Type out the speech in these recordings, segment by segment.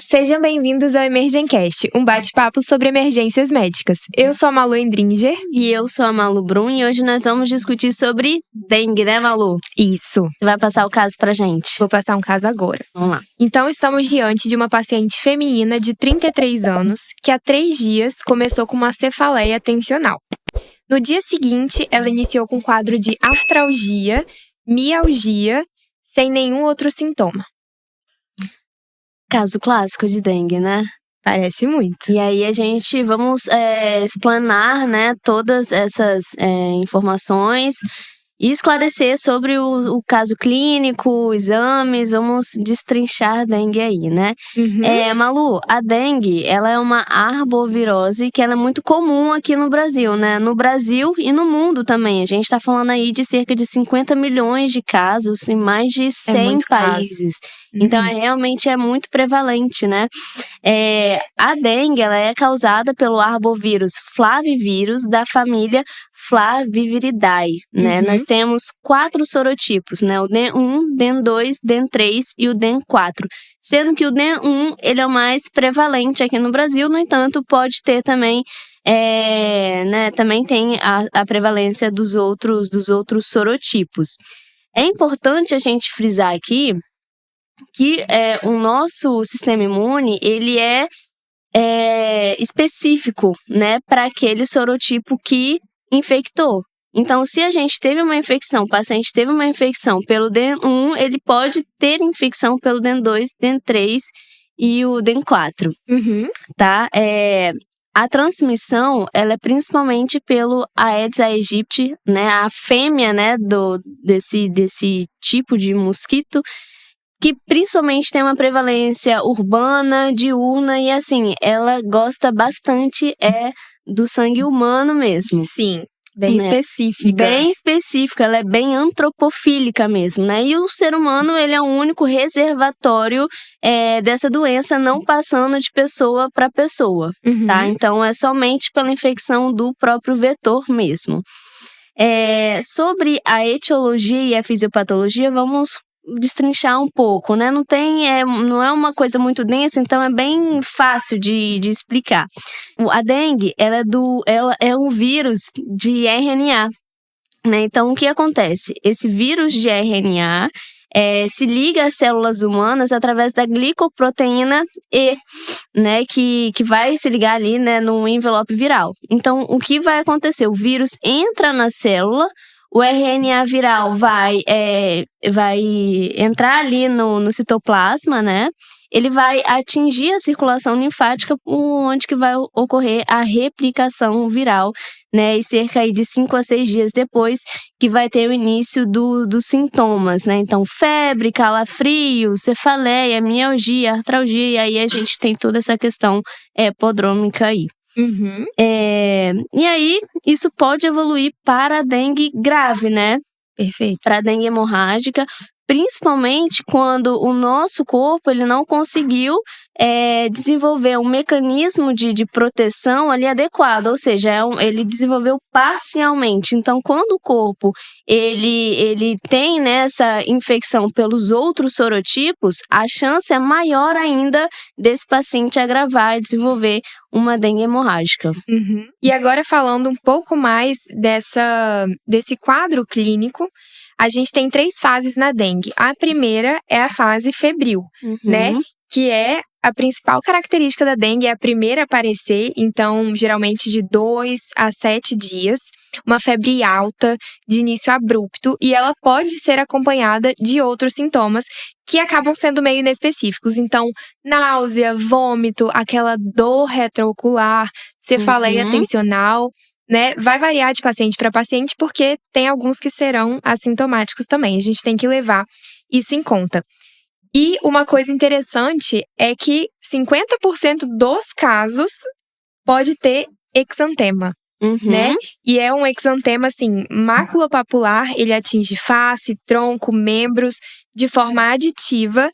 sejam bem-vindos ao Emergencast, um bate-papo sobre emergências médicas. Eu sou a Malu Endringer. E eu sou a Malu Brum e hoje nós vamos discutir sobre dengue, né, Malu? Isso. Você vai passar o caso pra gente. Vou passar um caso agora. Vamos lá. Então, estamos diante de uma paciente feminina de 33 anos que há 3 dias começou com uma cefaleia tensional. No dia seguinte, ela iniciou com um quadro de artralgia, mialgia, sem nenhum outro sintoma. Caso clássico de dengue, né? Parece muito. E aí a gente vamos explanar, né, todas essas informações e esclarecer sobre o caso clínico, exames, vamos destrinchar a dengue aí, né? Malu, a dengue, ela é uma arbovirose que ela é muito comum aqui no Brasil, né? No Brasil e no mundo também. A gente tá falando aí de cerca de 50 milhões de casos em mais de 100 países. Então, realmente é muito prevalente, né? A dengue, ela é causada pelo arbovírus flavivírus da família Flaviviridae, né? Nós temos 4 sorotipos, né? O DEN1, DEN2, DEN3 e o DEN4. Sendo que o DEN1, ele é o mais prevalente aqui no Brasil, no entanto, pode ter também, também tem a prevalência dos outros sorotipos. É importante a gente frisar aqui que o nosso sistema imune, ele é específico, né, para aquele sorotipo que infectou. Então, se a gente teve uma infecção, o paciente teve uma infecção pelo DEN1, ele pode ter infecção pelo DEN2, DEN3 e o DEN4, tá? A transmissão, ela é principalmente pelo Aedes aegypti, né, a fêmea, né, desse tipo de mosquito, que principalmente tem uma prevalência urbana, diurna, e assim, ela gosta bastante do sangue humano mesmo. Sim, bem específica. Bem específica, ela é bem antropofílica mesmo, né? E o ser humano, ele é o único reservatório dessa doença, não passando de pessoa para pessoa, tá? Então, é somente pela infecção do próprio vetor mesmo. Sobre a etiologia e a fisiopatologia, vamos destrinchar um pouco, né? Não é uma coisa muito densa, então é bem fácil de explicar. A dengue, ela é um vírus de RNA, né? Então, o que acontece? Esse vírus de RNA se liga às células humanas através da glicoproteína E, né? Que vai se ligar ali, né, no envelope viral. Então, o que vai acontecer? O vírus entra na célula, o RNA viral vai entrar ali no citoplasma, né? Ele vai atingir a circulação linfática, onde que vai ocorrer a replicação viral, né? E cerca aí de 5 a 6 dias depois que vai ter o início dos sintomas, né? Então, febre, calafrio, cefaleia, mialgia, artralgia, e aí a gente tem toda essa questão prodrômica aí. E aí, isso pode evoluir para a dengue grave, né? Perfeito. Para a dengue hemorrágica, principalmente quando o nosso corpo ele não conseguiu desenvolver um mecanismo de proteção ali adequado, ou seja, ele desenvolveu parcialmente. Então, quando o corpo ele tem, né, essa infecção pelos outros sorotipos, a chance é maior ainda desse paciente agravar e desenvolver uma dengue hemorrágica. E agora falando um pouco mais desse quadro clínico, a gente tem 3 fases na dengue. A primeira é a fase febril, né? Que é a principal característica da dengue, é a primeira a aparecer, então geralmente de 2 a 7 dias, uma febre alta, de início abrupto, e ela pode ser acompanhada de outros sintomas que acabam sendo meio inespecíficos. Então, náusea, vômito, aquela dor retroocular, cefaleia tensional, né? Vai variar de paciente para paciente, porque tem alguns que serão assintomáticos também. A gente tem que levar isso em conta. E uma coisa interessante é que 50% dos casos pode ter exantema, né? E é um exantema, assim, maculopapular, ele atinge face, tronco, membros, de forma aditiva.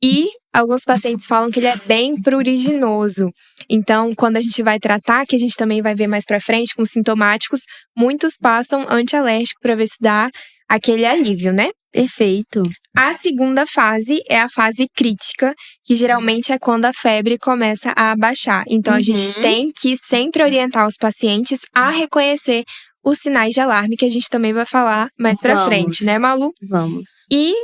E alguns pacientes falam que ele é bem pruriginoso. Então, quando a gente vai tratar, que a gente também vai ver mais pra frente, com sintomáticos, muitos passam antialérgico pra ver se dá aquele alívio, né? Perfeito. A segunda fase é a fase crítica, que geralmente é quando a febre começa a abaixar. Então, a gente tem que sempre orientar os pacientes a reconhecer os sinais de alarme, que a gente também vai falar mais pra frente, né, Malu? Vamos. E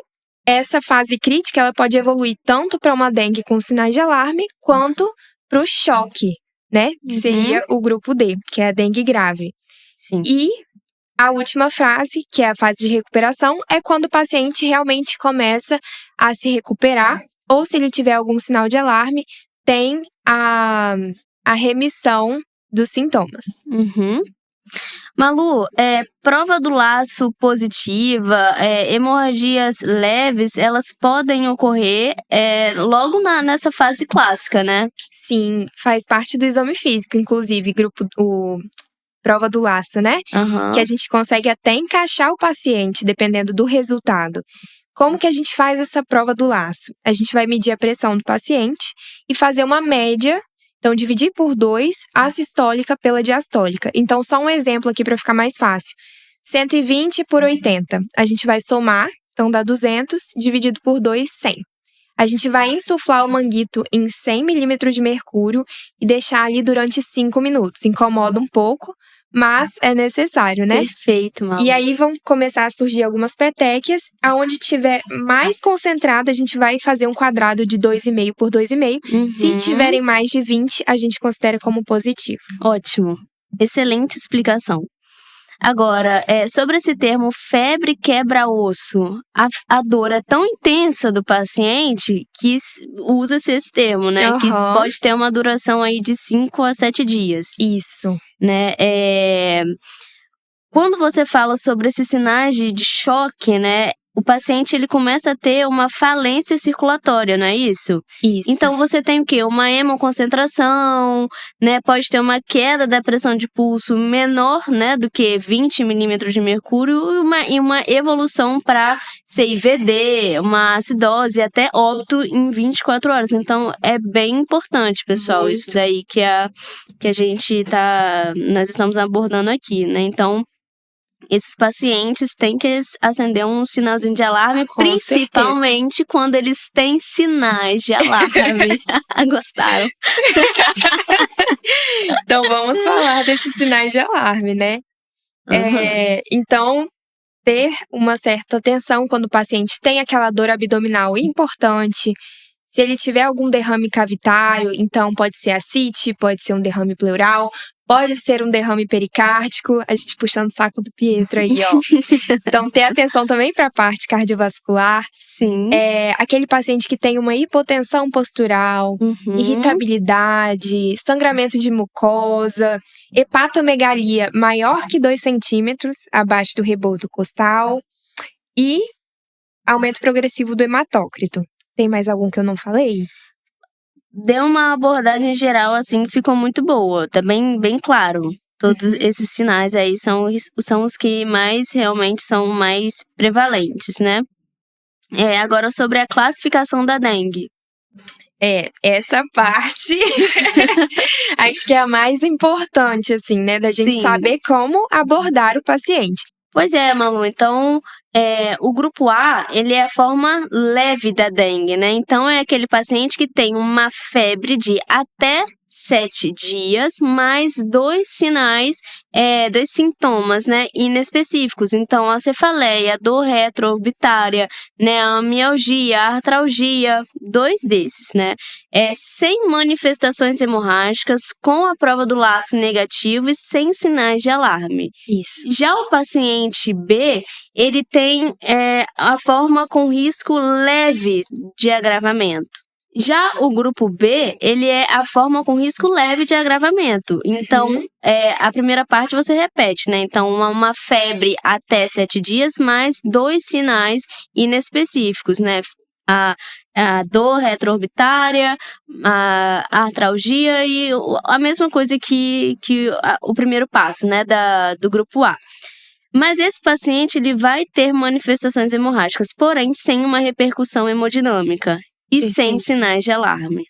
essa fase crítica, ela pode evoluir tanto para uma dengue com sinais de alarme, quanto para o choque, né? Que seria o grupo D, que é a dengue grave. Sim. E a última fase, que é a fase de recuperação, é quando o paciente realmente começa a se recuperar, ou se ele tiver algum sinal de alarme, tem a remissão dos sintomas. Malu, prova do laço positiva, hemorragias leves, elas podem ocorrer logo nessa fase clássica, né? Sim, faz parte do exame físico, inclusive, prova do laço, né? Que a gente consegue até encaixar o paciente, dependendo do resultado. Como que a gente faz essa prova do laço? A gente vai medir a pressão do paciente e fazer uma média. Então, dividir por 2 a sistólica pela diastólica. Então, só um exemplo aqui para ficar mais fácil. 120 por 80. A gente vai somar, então dá 200, dividido por 2, 100. A gente vai insuflar o manguito em 100 milímetros de mercúrio e deixar ali durante 5 minutos. Incomoda um pouco, mas é necessário, né? Perfeito, Malu. E aí vão começar a surgir algumas petequias. Aonde tiver mais concentrado, a gente vai fazer um quadrado de 2,5 por 2,5. Se tiverem mais de 20, a gente considera como positivo. Ótimo. Excelente explicação. Agora, sobre esse termo febre quebra-osso, a dor é tão intensa do paciente que usa-se esse termo, né? Que pode ter uma duração aí de 5 a 7 dias. Isso. Né? Quando você fala sobre esses sinais de choque, né? O paciente, ele começa a ter uma falência circulatória, não é isso? Isso. Então, você tem o quê? Uma hemoconcentração, né? Pode ter uma queda da pressão de pulso menor, né? Do que 20 milímetros de mercúrio e uma evolução para CIVD, uma acidose, até óbito em 24 horas. Então, é bem importante, pessoal, Muito. Isso daí que a gente nós estamos abordando aqui, né? Então, esses pacientes têm que acender um sinalzinho de alarme, principalmente quando eles têm sinais de alarme. Gostaram? Então, vamos falar desses sinais de alarme, né? Então, ter uma certa atenção quando o paciente tem aquela dor abdominal importante. Se ele tiver algum derrame cavitário, então pode ser ascite, pode ser um derrame pleural, pode ser um derrame pericárdico, a gente puxando o saco do Pietro aí, ó. Então, ter atenção também para a parte cardiovascular. Sim. Aquele paciente que tem uma hipotensão postural, irritabilidade, sangramento de mucosa, hepatomegalia maior que 2 centímetros abaixo do rebordo costal e aumento progressivo do hematócrito. Tem mais algum que eu não falei? Deu uma abordagem geral, assim, que ficou muito boa. Tá bem claro. Todos esses sinais aí são os que realmente são mais prevalentes, né? Agora, sobre a classificação da dengue. Essa parte acho que é a mais importante, assim, né? Da gente saber como abordar o paciente. Pois é, Malu. Então, o grupo A, ele é a forma leve da dengue, né? Então, é aquele paciente que tem uma febre de até 7 dias, mais 2 sinais, 2 sintomas, né, inespecíficos. Então, a cefaleia, dor retroorbitária, né, a mialgia, a artralgia, 2 desses, né, sem manifestações hemorrágicas, com a prova do laço negativo e sem sinais de alarme. Isso. Já o paciente B, ele tem a forma com risco leve de agravamento. Já o grupo B, ele é a forma com risco leve de agravamento. Então, a primeira parte você repete, né? Então, uma febre até 7 dias, mais 2 sinais inespecíficos, né? A dor retroorbitária, a artralgia e a mesma coisa que o primeiro passo, né? Do grupo A. Mas esse paciente, ele vai ter manifestações hemorrágicas, porém sem uma repercussão hemodinâmica. E sem sinais de alarme.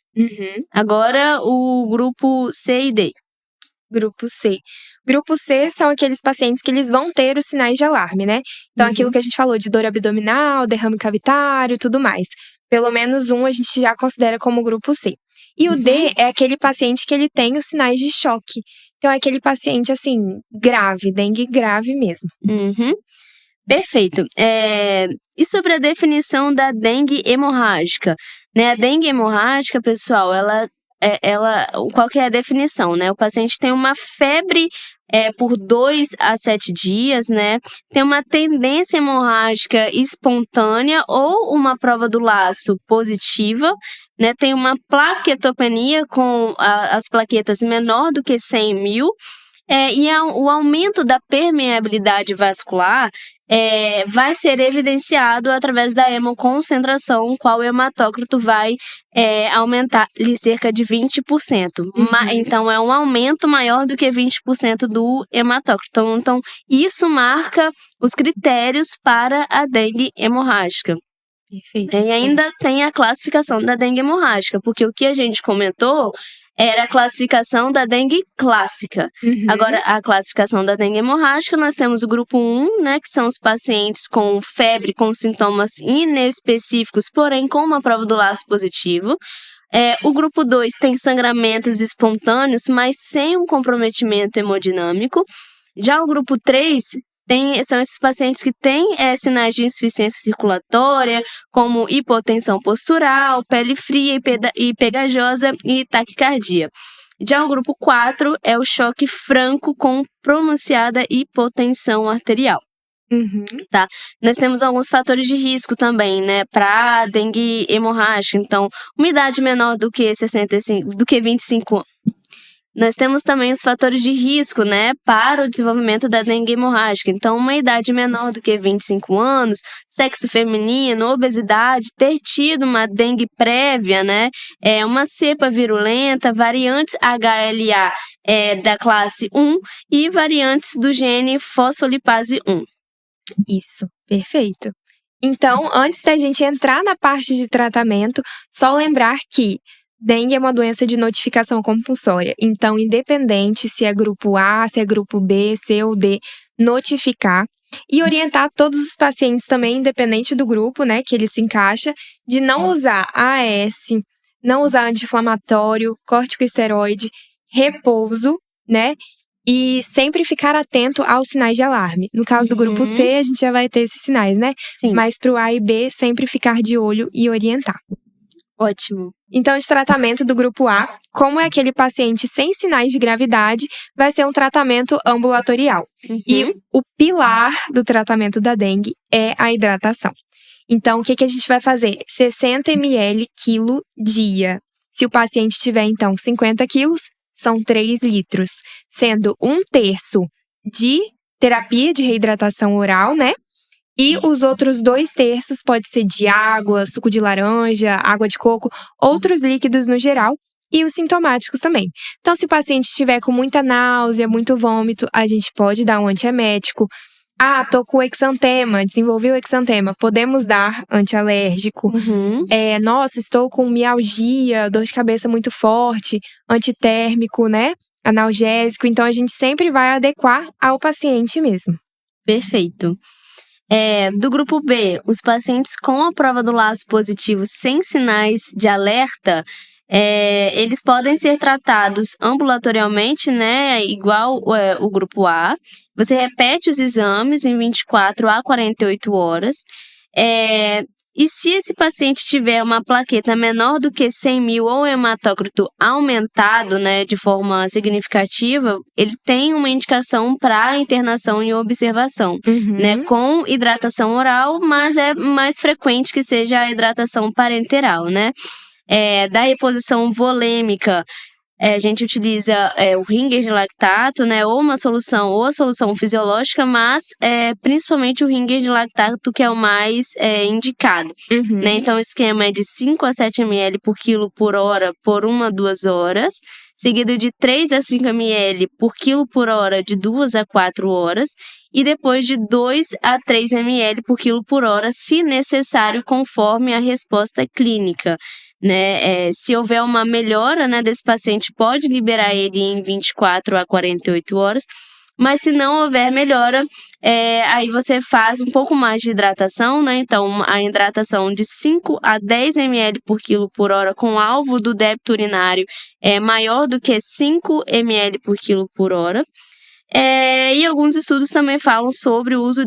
Agora, o grupo C e D. Grupo C. Grupo C são aqueles pacientes que eles vão ter os sinais de alarme, né? Então, aquilo que a gente falou de dor abdominal, derrame cavitário, tudo mais. Pelo menos um a gente já considera como grupo C. E o D é aquele paciente que ele tem os sinais de choque. Então, é aquele paciente, assim, grave, dengue grave mesmo. Perfeito. E sobre a definição da dengue hemorrágica? Né? A dengue hemorrágica, pessoal, qual que é a definição, né? O paciente tem uma febre por 2 a 7 dias, né? Tem uma tendência hemorrágica espontânea ou uma prova do laço positiva, né? Tem uma plaquetopenia com as plaquetas menor do que 100 mil. O aumento da permeabilidade vascular vai ser evidenciado através da hemoconcentração, qual o hematócrito vai aumentar cerca de 20%. Então, é um aumento maior do que 20% do hematócrito. Então, isso marca os critérios para a dengue hemorrágica. Perfeito. E ainda tem a classificação da dengue hemorrágica, porque o que a gente comentou era a classificação da dengue clássica. Agora, a classificação da dengue hemorrágica, nós temos o grupo 1, né, que são os pacientes com febre, com sintomas inespecíficos, porém com uma prova do laço positivo. O grupo 2 tem sangramentos espontâneos, mas sem um comprometimento hemodinâmico. Já o grupo 3 são esses pacientes que têm sinais de insuficiência circulatória, como hipotensão postural, pele fria e pegajosa e taquicardia. Já o grupo 4 é o choque franco com pronunciada hipotensão arterial. Tá? Nós temos alguns fatores de risco também, né, para dengue hemorrágica. Então, uma idade menor do que 25 anos. Nós temos também os fatores de risco, né, para o desenvolvimento da dengue hemorrágica. Então, uma idade menor do que 25 anos, sexo feminino, obesidade, ter tido uma dengue prévia, né, uma cepa virulenta, variantes HLA da classe 1 e variantes do gene fosfolipase 1. Isso, perfeito. Então, antes da gente entrar na parte de tratamento, só lembrar que dengue é uma doença de notificação compulsória. Então, independente se é grupo A, se é grupo B, C ou D, notificar e orientar todos os pacientes também, independente do grupo, né, que ele se encaixa, de não usar AS, não usar anti-inflamatório, corticosteroide, repouso, né, e sempre ficar atento aos sinais de alarme. No caso do grupo C, a gente já vai ter esses sinais, né? Sim. Mas pro A e B, sempre ficar de olho e orientar. Ótimo. Então, de tratamento do grupo A, como é aquele paciente sem sinais de gravidade, vai ser um tratamento ambulatorial. E o pilar do tratamento da dengue é a hidratação. Então, o que a gente vai fazer? 60 ml quilo dia. Se o paciente tiver, então, 50 quilos, são 3 litros. Sendo 1/3 de terapia de reidratação oral, né? E os outros 2/3 pode ser de água, suco de laranja, água de coco, outros líquidos no geral e os sintomáticos também. Então, se o paciente estiver com muita náusea, muito vômito, a gente pode dar um antiemético. Tô com exantema, desenvolvi o exantema, podemos dar antialérgico. Nossa, estou com mialgia, dor de cabeça muito forte, antitérmico, né? Analgésico. Então, a gente sempre vai adequar ao paciente mesmo. Perfeito. Do grupo B, os pacientes com a prova do laço positivo sem sinais de alerta, eles podem ser tratados ambulatorialmente, né, igual o grupo A. Você repete os exames em 24 a 48 horas. E se esse paciente tiver uma plaqueta menor do que 100 mil ou hematócrito aumentado, né, de forma significativa, ele tem uma indicação para internação e observação, né, com hidratação oral, mas é mais frequente que seja a hidratação parenteral, né. Da reposição volêmica, a gente utiliza o Ringer de lactato, né, ou a solução fisiológica, mas principalmente o Ringer de lactato que é o mais indicado. Né? Então, o esquema é de 5 a 7 ml por quilo por hora por 1 a 2 horas, seguido de 3 a 5 ml por quilo por hora de 2 a 4 horas, e depois de 2 a 3 ml por quilo por hora, se necessário, conforme a resposta clínica. Né? Se houver uma melhora, né, desse paciente, pode liberar ele em 24 a 48 horas. Mas se não houver melhora, aí você faz um pouco mais de hidratação, né? Então, a hidratação de 5 a 10 ml por quilo por hora com alvo do débito urinário é maior do que 5 ml por quilo por hora. E alguns estudos também falam sobre o uso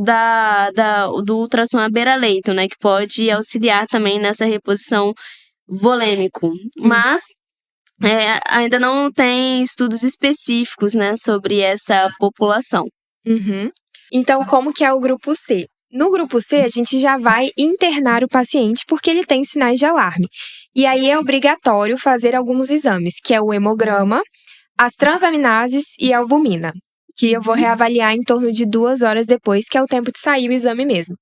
do ultrassom à beira-leito, né? Que pode auxiliar também nessa reposição volêmico. Mas ainda não tem estudos específicos, né, sobre essa população. Uhum. Então, como que é o grupo C? No grupo C, a gente já vai internar o paciente porque ele tem sinais de alarme. E aí é obrigatório fazer alguns exames, que é o hemograma, as transaminases e a albumina, que eu vou reavaliar em torno de 2 horas depois, que é o tempo de sair o exame mesmo.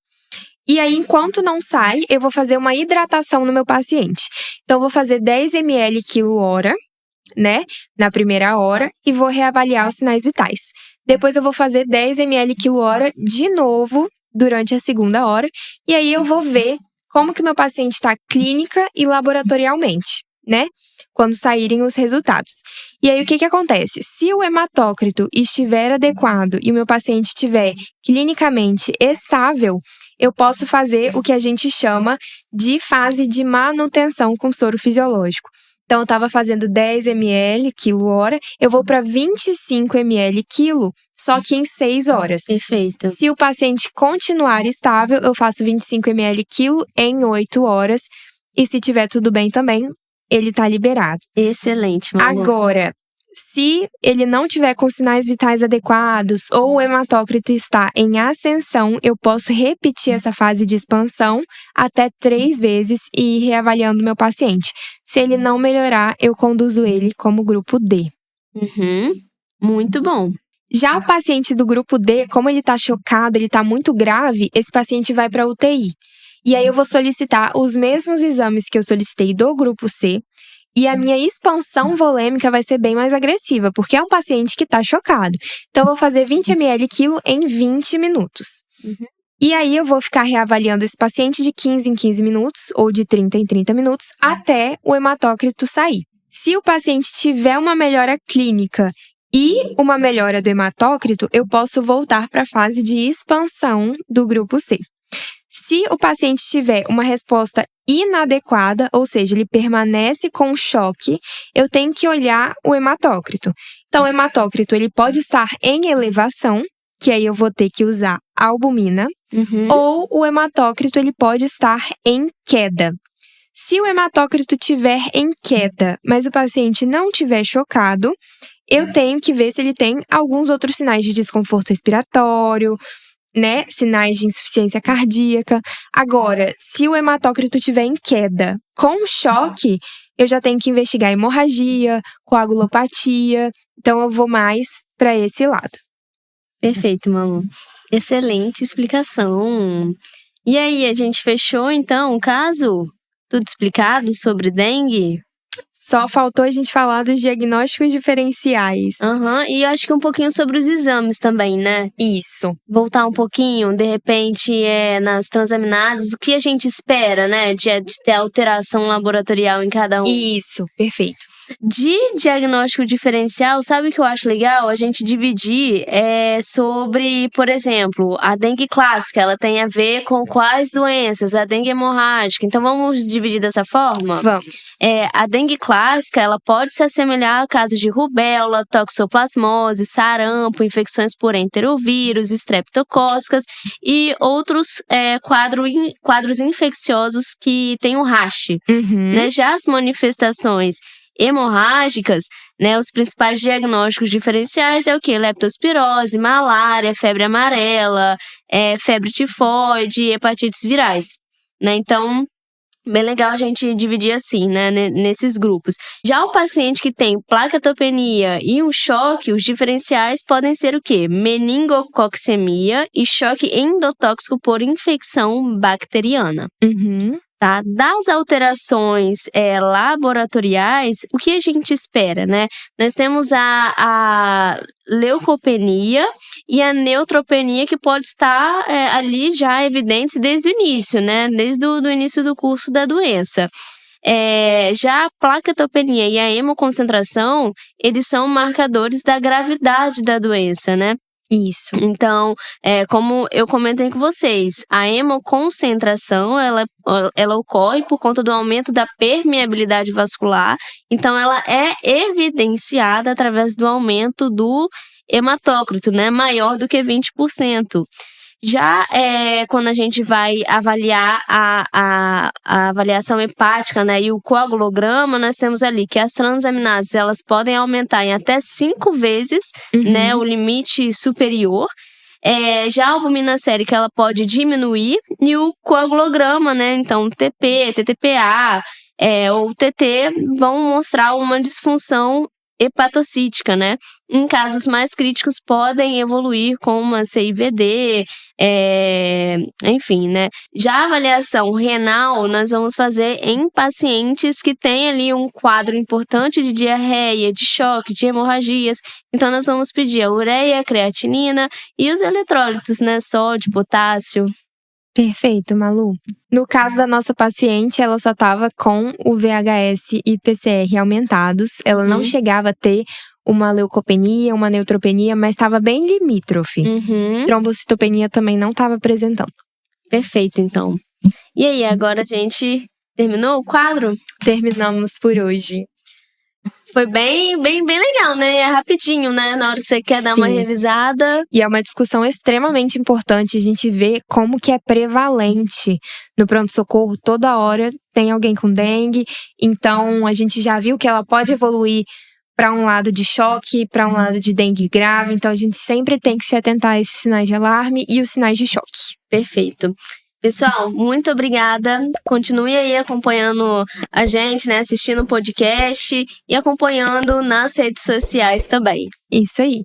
E aí, enquanto não sai, eu vou fazer uma hidratação no meu paciente. Então, eu vou fazer 10 ml quilo-hora, né, na primeira hora, e vou reavaliar os sinais vitais. Depois, eu vou fazer 10 ml quilo-hora de novo durante a segunda hora, e aí eu vou ver como que o meu paciente está clínica e laboratorialmente, né, quando saírem os resultados. E aí, o que acontece? Se o hematócrito estiver adequado e o meu paciente estiver clinicamente estável, eu posso fazer o que a gente chama de fase de manutenção com soro fisiológico. Então, eu estava fazendo 10 ml quilo-hora, eu vou para 25 ml quilo, só que em 6 horas. Perfeito. Se o paciente continuar estável, eu faço 25 ml quilo em 8 horas. E se tiver tudo bem também, ele tá liberado. Excelente, Malu. Agora, se ele não tiver com sinais vitais adequados ou o hematócrito está em ascensão, eu posso repetir essa fase de expansão até 3 vezes e ir reavaliando meu paciente. Se ele não melhorar, eu conduzo ele como grupo D. Uhum. Muito bom. Já o paciente do grupo D, como ele tá chocado, ele tá muito grave, esse paciente vai para UTI. E aí eu vou solicitar os mesmos exames que eu solicitei do grupo C. E a minha expansão volêmica vai ser bem mais agressiva, porque é um paciente que tá chocado. Então, eu vou fazer 20 ml quilo em 20 minutos. Uhum. E aí, eu vou ficar reavaliando esse paciente de 15 em 15 minutos, ou de 30 em 30 minutos, até o hematócrito sair. Se o paciente tiver uma melhora clínica e uma melhora do hematócrito, eu posso voltar para a fase de expansão do grupo C. Se o paciente tiver uma resposta inadequada, ou seja, ele permanece com choque, eu tenho que olhar o hematócrito. Então, o hematócrito ele pode estar em elevação, que aí eu vou ter que usar albumina, ou o hematócrito ele pode estar em queda. Se o hematócrito estiver em queda, mas o paciente não estiver chocado, eu tenho que ver se ele tem alguns outros sinais de desconforto respiratório, né, sinais de insuficiência cardíaca. Agora, se o hematócrito estiver em queda com choque, eu já tenho que investigar hemorragia, coagulopatia. Então, eu vou mais para esse lado. Perfeito, Malu. Excelente explicação. E aí, a gente fechou, então, o caso? Tudo explicado sobre dengue? Só faltou a gente falar dos diagnósticos diferenciais. E eu acho que um pouquinho sobre os exames também, né? Isso. Voltar um pouquinho, de repente, nas transaminases, o que a gente espera, né? De ter alteração laboratorial em cada um. Isso, perfeito. De diagnóstico diferencial, sabe o que eu acho legal? A gente dividir sobre, por exemplo, a dengue clássica, ela tem a ver com quais doenças? A dengue hemorrágica. Então, vamos dividir dessa forma? Vamos. A dengue clássica, ela pode se assemelhar a casos de rubéola, toxoplasmose, sarampo, infecções por enterovírus, estreptocóccicas e outros quadros infecciosos que têm o rash. Né? Já as manifestações hemorrágicas, né, os principais diagnósticos diferenciais é o que? Leptospirose, malária, febre amarela, febre tifoide, hepatites virais, né? Então, bem legal a gente dividir assim, né, nesses grupos. Já o paciente que tem plaquetopenia e um choque, os diferenciais podem ser o quê? Meningococcemia e choque endotóxico por infecção bacteriana. Tá? Das alterações laboratoriais, o que a gente espera, né? Nós temos a leucopenia e a neutropenia que pode estar ali já evidentes desde o início, né? Desde o início do curso da doença. Já a plaquetopenia e a hemoconcentração, eles são marcadores da gravidade da doença, né? Isso. Então, como eu comentei com vocês, a hemoconcentração, ela ocorre por conta do aumento da permeabilidade vascular. Então, ela é evidenciada através do aumento do hematócrito, né? Maior do que 20%. Já quando a gente vai avaliar a avaliação hepática, né, e o coagulograma, nós temos ali que as transaminases, elas podem aumentar em até 5 vezes, né, o limite superior. Já a albumina sérica, ela pode diminuir, e o coagulograma, né, então TP, TTPA ou TT vão mostrar uma disfunção hepatocítica, né? Em casos mais críticos podem evoluir com uma CIVD, enfim, né? Já a avaliação renal nós vamos fazer em pacientes que têm ali um quadro importante de diarreia, de choque, de hemorragias. Então nós vamos pedir a ureia, a creatinina e os eletrólitos, né? Sódio, potássio. Perfeito, Malu. No caso da nossa paciente, ela só estava com o VHS e PCR aumentados. Ela não chegava a ter uma leucopenia, uma neutropenia, mas estava bem limítrofe. Trombocitopenia também não estava apresentando. Perfeito, então. E aí, agora a gente terminou o quadro? Terminamos por hoje. Foi bem legal, né? É rapidinho, né? Na hora que você quer dar uma revisada. E é uma discussão extremamente importante. A gente vê como que é prevalente no pronto-socorro. Toda hora tem alguém com dengue. Então, a gente já viu que ela pode evoluir para um lado de choque, para um lado de dengue grave. Então, a gente sempre tem que se atentar a esses sinais de alarme e os sinais de choque. Perfeito. Pessoal, muito obrigada. Continue aí acompanhando a gente, né? Assistindo o podcast e acompanhando nas redes sociais também. Isso aí.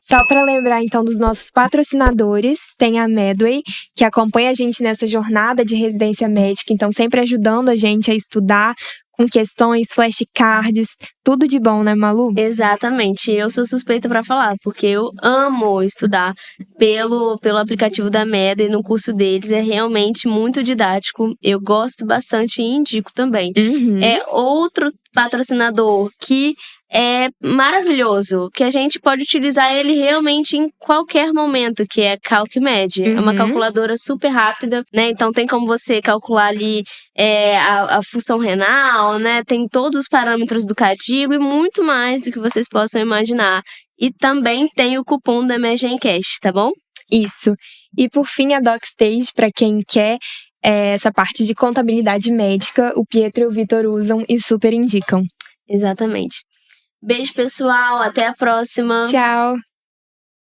Só para lembrar, então, dos nossos patrocinadores, tem a Medway, que acompanha a gente nessa jornada de residência médica. Então, sempre ajudando a gente a estudar com questões, flashcards, tudo de bom, né, Malu? Exatamente. Eu sou suspeita para falar, porque eu amo estudar pelo aplicativo da Medway no curso deles. É realmente muito didático. Eu gosto bastante e indico também. É outro patrocinador que é maravilhoso, que a gente pode utilizar ele realmente em qualquer momento, que é CalcMed. É uma calculadora super rápida, né? Então tem como você calcular ali a função renal, né? Tem todos os parâmetros do cadigo e muito mais do que vocês possam imaginar. E também tem o cupom do EmergenCast, tá bom? Isso. E por fim, a DocStage, para quem quer essa parte de contabilidade médica, o Pietro e o Vitor usam e super indicam. Exatamente. Beijo, pessoal. Até a próxima. Tchau.